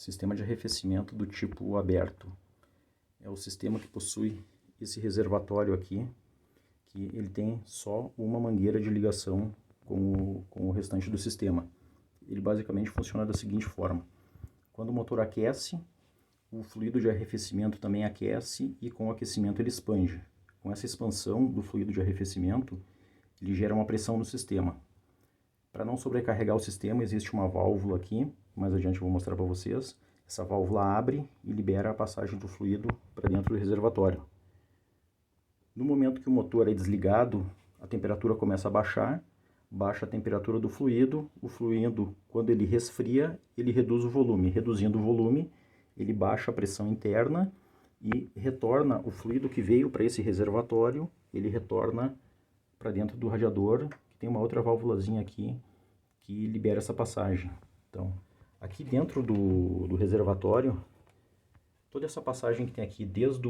Sistema de arrefecimento do tipo aberto. É o sistema que possui esse reservatório aqui, que ele tem só uma mangueira de ligação com o restante do sistema. Ele basicamente funciona da seguinte forma: quando o motor aquece, o fluido de arrefecimento também aquece e com o aquecimento ele expande. Com essa expansão do fluido de arrefecimento, ele gera uma pressão no sistema. Para não sobrecarregar o sistema, existe uma válvula aqui, mais adiante eu vou mostrar para vocês. Essa válvula abre e libera a passagem do fluido para dentro do reservatório. No momento que o motor é desligado, a temperatura começa a baixar, baixa a temperatura do fluido, o fluido, quando ele resfria, ele reduz o volume. Reduzindo o volume, ele baixa a pressão interna e retorna o fluido que veio para esse reservatório, ele retorna para dentro do radiador, que tem uma outra válvulazinha aqui que libera essa passagem. Então, aqui dentro do reservatório, toda essa passagem que tem aqui, desde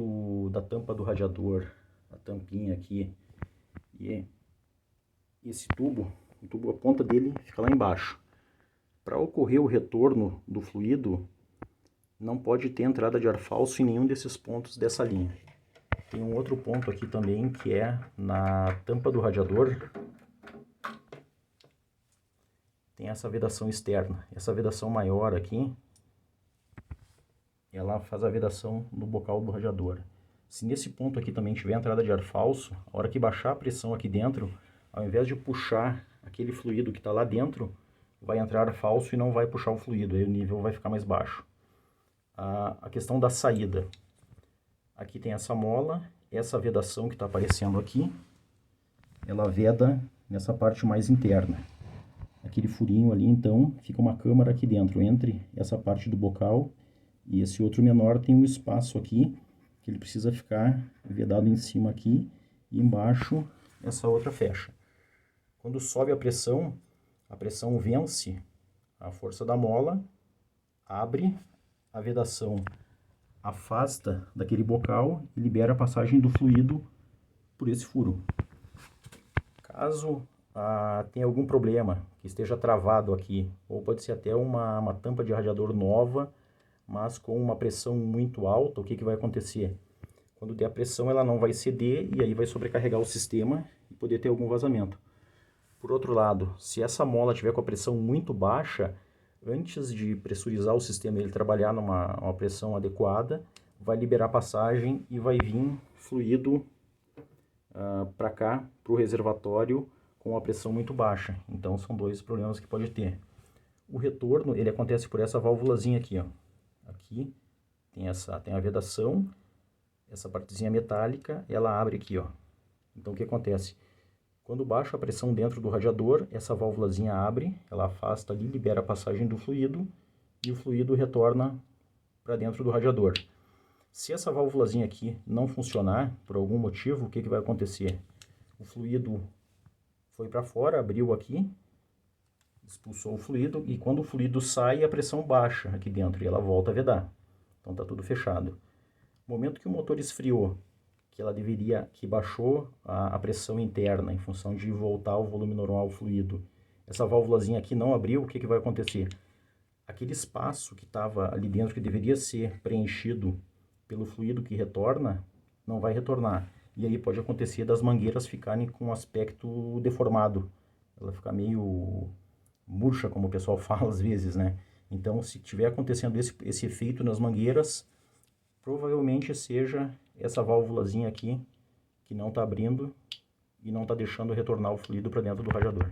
da tampa do radiador, a tampinha aqui, e esse tubo, a ponta dele fica lá embaixo. Para ocorrer o retorno do fluido, não pode ter entrada de ar falso em nenhum desses pontos dessa linha. Tem um outro ponto aqui também, que é na tampa do radiador. Tem essa vedação externa. Essa vedação maior aqui, ela faz a vedação no bocal do radiador. Se nesse ponto aqui também tiver entrada de ar falso, a hora que baixar a pressão aqui dentro, ao invés de puxar aquele fluido que está lá dentro, vai entrar ar falso e não vai puxar o fluido, aí o nível vai ficar mais baixo. A questão da saída. Aqui tem essa mola, essa vedação que está aparecendo aqui, ela veda nessa parte mais interna. Aquele furinho ali, então, fica uma câmara aqui dentro, entre essa parte do bocal e esse outro menor tem um espaço aqui, que ele precisa ficar vedado em cima aqui, e embaixo essa outra fecha. Quando sobe a pressão vence a força da mola, abre a vedação, afasta daquele bocal e libera a passagem do fluido por esse furo. Caso tenha algum problema, que esteja travado aqui, ou pode ser até uma tampa de radiador nova, mas com uma pressão muito alta, o que vai acontecer? Quando der a pressão, ela não vai ceder e aí vai sobrecarregar o sistema e poder ter algum vazamento. Por outro lado, se essa mola tiver com a pressão muito baixa, antes de pressurizar o sistema e ele trabalhar numa pressão adequada, vai liberar passagem e vai vir fluido para cá, para o reservatório, com a pressão muito baixa. Então são dois problemas que pode ter. O retorno, ele acontece por essa válvulazinha aqui, ó. Aqui tem a vedação, essa partezinha metálica, ela abre aqui, ó. Então o que acontece? Quando baixa a pressão dentro do radiador, essa válvulazinha abre, ela afasta ali, libera a passagem do fluido e o fluido retorna para dentro do radiador. Se essa válvulazinha aqui não funcionar, por algum motivo, o que vai acontecer? O fluido foi para fora, abriu aqui, expulsou o fluido, e quando o fluido sai, a pressão baixa aqui dentro e ela volta a vedar. Então tá tudo fechado. No momento que o motor esfriou, que baixou a pressão interna em função de voltar ao volume normal o fluido, essa válvulazinha aqui não abriu, o que vai acontecer? Aquele espaço que estava ali dentro, que deveria ser preenchido pelo fluido que retorna, não vai retornar. E aí pode acontecer das mangueiras ficarem com um aspecto deformado. Ela fica meio murcha, como o pessoal fala às vezes, né? Então, se tiver acontecendo esse efeito nas mangueiras, provavelmente seja essa válvulazinha aqui que não está abrindo e não está deixando retornar o fluido para dentro do radiador.